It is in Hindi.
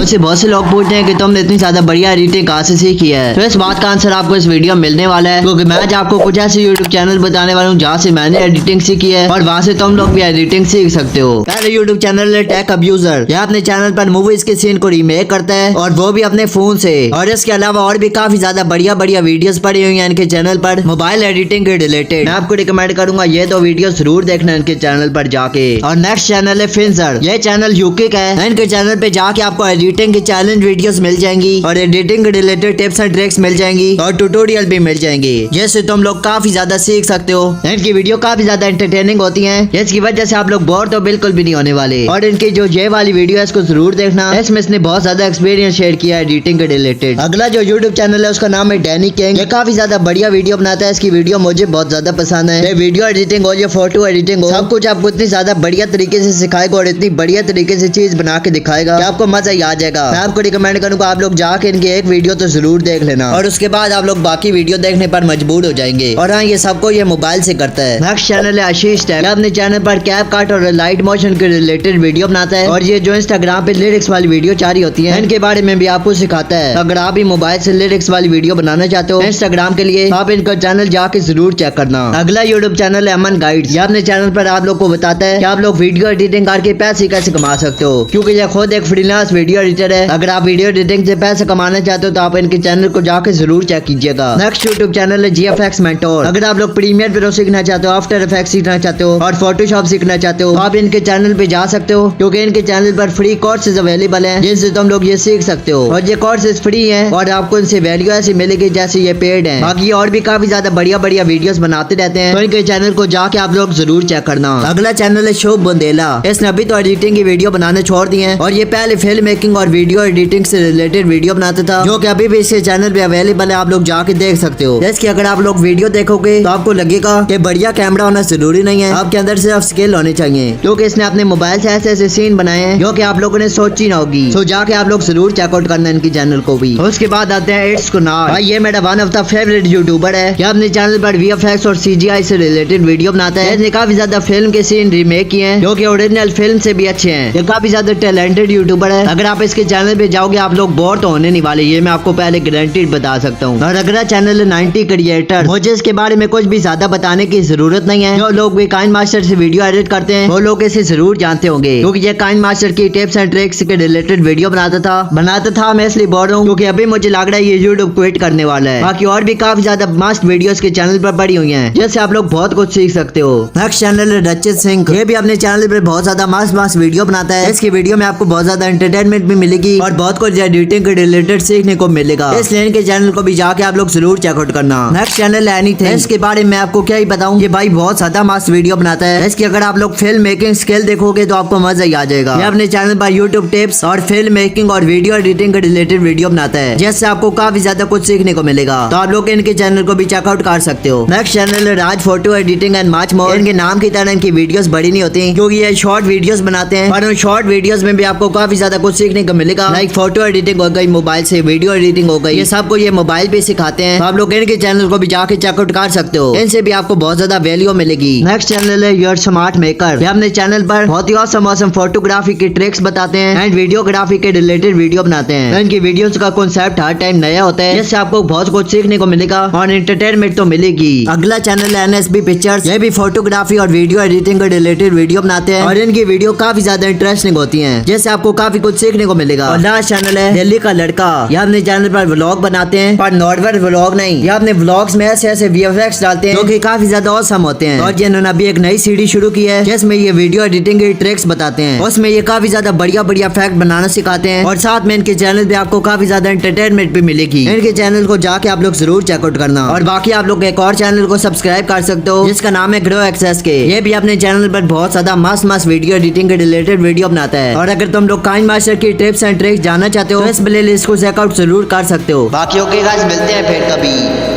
मुझसे बहुत से लोग पूछते हैं कि तुमने इतनी ज्यादा बढ़िया एडिटिंग कहाँ से सीखी है। तो इस बात का आंसर आपको इस वीडियो में मिलने वाला है, क्योंकि मैं आज आपको कुछ ऐसे यूट्यूब चैनल बताने वाला हूँ जहाँ से मैंने एडिटिंग सीखी है और वहाँ से तुम लोग भी एडिटिंग सीख सकते हो। पहले यूट्यूब चैनल है टेक अब्यूजर। यह अपने चैनल पर मूवीज के सीन को रीमेक करता है और वो भी अपने फोन से। और इसके अलावा और भी काफी ज्यादा बढ़िया बढ़िया वीडियोस पड़ी हुई हैं इनके चैनल पर मोबाइल एडिटिंग के रिलेटेड। मैं आपको रिकमेंड करूंगा ये दो वीडियो जरूर देखना इनके चैनल पर जाके। और नेक्स्ट चैनल है फिंजर। ये चैनल यूके का है। इनके चैनल पे जाके आपको एडिटिंग की चैलेंज वीडियोस मिल जाएंगी और एडिटिंग के रिलेटेड टिप्स एंड ट्रिक्स मिल जाएंगी और ट्यूटोरियल भी मिल जाएंगे, जिससे तुम लोग काफी ज्यादा सीख सकते हो। इनकी वीडियो काफी ज्यादा एंटरटेनिंग होती है, जिसकी वजह से आप लोग बोर तो बिल्कुल भी नहीं होने वाले। और इनकी जो ये वाली वीडियो है इसको जरूर देखना, इसमें इसने बहुत ज्यादा एक्सपीरियंस शेयर किया है एडिटिंग के रिलेटेड। अगला जो यूट्यूब चैनल है उसका नाम है डैनी किंग। ये काफी ज्यादा बढ़िया वीडियो बनाता है। इसकी वीडियो मुझे बहुत ज्यादा पसंद है। ये वीडियो एडिटिंग हो या फोटो एडिटिंग हो, सब कुछ आपको इतनी ज्यादा बढ़िया तरीके से सिखाएगा और इतनी बढ़िया तरीके से चीज बना के दिखाएगा कि आपको मजा ही आ जाएगा। मैं आपको रिकमेंड करूंगा आप लोग जाके इनकी एक वीडियो तो जरूर देख लेना और उसके बाद आप लोग बाकी वीडियो देखने पर मजबूर हो जाएंगे। और हाँ, ये सबको ये मोबाइल से करता है। नेक्स्ट चैनल है आशीष टैग। अपने चैनल पर कैप कट और लाइट मोशन के रिलेटेड वीडियो बनाता है और ये जो इंस्टाग्राम पे लिरिक्स वाली वीडियो जारी होती है इनके बारे में भी आपको सिखाता है। अगर आप भी मोबाइल से लिरिक्स वाली वीडियो बनाना चाहते हो इंस्टाग्राम के लिए, आप इनका चैनल जाके जरूर चेक करना। अगला यूट्यूब चैनल है अमन गाइड्स। ये अपने चैनल पर आप लोग को बताता है कि आप लोग वीडियो एडिटिंग करके पैसे कैसे कमा सकते हो, क्योंकि ये खुद एक फ्रीलांस वीडियो एडिटर है। अगर आप वीडियो एडिटिंग से पैसे कमाना चाहते हो तो आप इनके चैनल को जाके जरूर चेक कीजिएगा। नेक्स्ट यूट्यूब चैनल है GFX मेंटोर। अगर आप लोग प्रीमियर प्रो सीखना चाहते हो, आफ्टर इफेक्ट सीखना चाहते हो और फोटोशॉप सीखना चाहते हो, आप इनके चैनल पे जा सकते हो, क्योंकि इनके चैनल पर फ्री कोर्सेज अवेलेबल हैं जिनसे तुम लोग ये सीख सकते हो। और ये कोर्सेज फ्री हैं और आपको इनसे वैल्यू ऐसी मिलेगी जैसे ये पेड है। बाकी और भी काफी ज्यादा बढ़िया बढ़िया वीडियोस बनाते रहते हैं, तो इनके चैनल को जाके आप लोग जरूर चेक करना। अगला चैनल है शुभ बुंदेला। इसने अभी तो एडिटिंग की वीडियो बनाने छोड़ दी है और ये पहले फिल्म मेकिंग और वीडियो एडिटिंग से रिलेटेड वीडियो बनाता था, जो कि अभी भी इसके चैनल पे अवेलेबल है। आप लोग जाके देख सकते हो। जैसे कि अगर आप लोग वीडियो देखोगे तो आपको लगेगा कि बढ़िया कैमरा होना जरूरी नहीं है, आपके अंदर सिर्फ स्किल होनी चाहिए, क्योंकि इसने अपने मोबाइल से ऐसे ऐसे सीन बनाए हैं जो कि आप लोगों ने सोची ना होगी। तो जाके आप लोग जरूर चेकआउट करना इनकी चैनल को भी। उसके बाद आते हैं इट्स कुनाल। भाई ये मेरा one of the favourite YouTuber है। ये अपने चैनल पर VFX और CGI से रिलेटेड वीडियो बनाता है। इसने काफी ज्यादा फिल्म के सीन रीमेक किए हैं जो कि ओरिजिनल फिल्म से भी अच्छे हैं। ये काफी ज्यादा टैलेंटेड यूट्यूबर है। अगर आप इसके चैनल पे जाओगे आप लोग बोर तो होने नहीं वाले, ये मैं आपको पहले गारंटीड बता सकता हूँ। और अगला चैनल है 90 क्रिएटर। मुझे इसके बारे में कुछ भी ज्यादा बताने की जरूरत नहीं है। जो लोग भी काइन मास्टर से वीडियो एडिट करते हैं वो लोग इसे जरूर जानते होंगे, क्योंकि ये काइन मास्टर की टिप्स एंड ट्रिक्स के रिलेटेड वीडियो बनाता था। मैं इसलिए बोल रहा हूँ क्योंकि अभी मुझे लग रहा है ये यूट्यूब क्विट करने वाला है। बाकी और भी काफी ज्यादा मस्त वीडियोस के चैनल पर पड़ी हुई हैं, जिससे आप लोग बहुत कुछ सीख सकते हो। नेक्स्ट चैनल है रचित सिंह। ये भी अपने चैनल पर बहुत ज्यादा मस्त वीडियो बनाता है। इसकी वीडियो में आपको बहुत ज्यादा एंटरटेनमेंट भी मिलेगी और बहुत कुछ एडिटिंग के रिलेटेड सीखने को मिलेगा, इसलिए इनके चैनल को भी जाके आप लोग जरूर चेकआउट करना। नेक्स्ट चैनल है एनीथिंग। इसके बारे में आपको क्या ही बताऊं, ये भाई बहुत ज्यादा मस्त वीडियो बनाता है। इसकी अगर आप लोग फिल्म मेकिंग स्किल देखोगे तो आपको मजा ही आ जाएगा। ये अपने चैनल पर यूट्यूब टिप्स और फिल्म मेकिंग और वीडियो एडिटिंग के रिलेटेड वीडियो बनाता है, जिससे आपको काफी ज्यादा कुछ सीखने को मिलेगा। तो आप लोग इनके चैनल को भी चेकआउट कर सकते हो। नेक्स्ट चैनल है Raj photo editing and much more. इनके नाम की तरह इनकी वीडियोस बड़ी नहीं होती, क्योंकि ये शॉर्ट वीडियोस बनाते हैं, पर उन शॉर्ट वीडियोस में भी आपको काफी ज्यादा कुछ सीखने को मिलेगा। लाइक फोटो एडिटिंग हो गई, मोबाइल से वीडियो एडिटिंग हो गई, ये सबको ये मोबाइल पे सिखाते हैं। तो आप लोग इनके चैनल को भी जाके चेकआउट कर सकते हो, इनसे भी आपको बहुत ज्यादा वैल्यू मिलेगी। नेक्स्ट चैनल है योर स्मार्ट मेकर। ये अपने चैनल पर बहुत ही awesome फोटोग्राफी की ट्रिक्स बताते हैं एंड वीडियोग्राफी के रिलेटेड वीडियो बनाते हैं। इनकी वीडियोस का कॉन्सेप्ट हर टाइम नया होता है, जिससे आपको बहुत कुछ सीखने को मिलेगा और एंटरटेनमेंट तो मिलेगी। अगला चैनल है NSB पिक्चर्स। ये भी फोटोग्राफी और वीडियो एडिटिंग के रिलेटेड वीडियो बनाते हैं और इनकी वीडियो काफी ज्यादा इंटरेस्टिंग होती है, जिससे आपको काफी कुछ सीखने को मिलेगा। और लास्ट चैनल है दिल्ली का लड़का। ये अपने चैनल पर व्लॉग बनाते हैं, पर नॉर्मल व्लॉग नहीं, ये अपने व्लॉग्स में ऐसे ऐसे VFX डालते हैं जो कि काफी ज्यादा औसम होते हैं। और इन्होंने अभी एक नई सीरीज शुरू की है जिसमें ये वीडियो एडिटिंग की ट्रिक्स बताते हैं। उसमें ये काफी ज्यादा बढ़िया बढ़िया फैक्ट बनाना सिखाते हैं और साथ में इनके चैनल पे आपको काफी ज्यादा एंटरटेनमेंट भी मिलेगी। इनके चैनल को जाके आप लोग जरूर चेकआउट करना। और बाकी आप लोग एक और चैनल को सब्सक्राइब कर सकते हो जिसका नाम है ग्रो एक्सेस के। ये भी अपने चैनल पर बहुत ज्यादा मस्त वीडियो एडिटिंग के रिलेटेड वीडियो बनाता है। और अगर तुम लोग काइन मास्टर की टिप्स एंड ट्रिक्स जानना चाहते हो तो इस प्लेलिस्ट को चेकआउट जरूर कर सकते हो। बाकी ओके गाइस, मिलते हैं फिर कभी।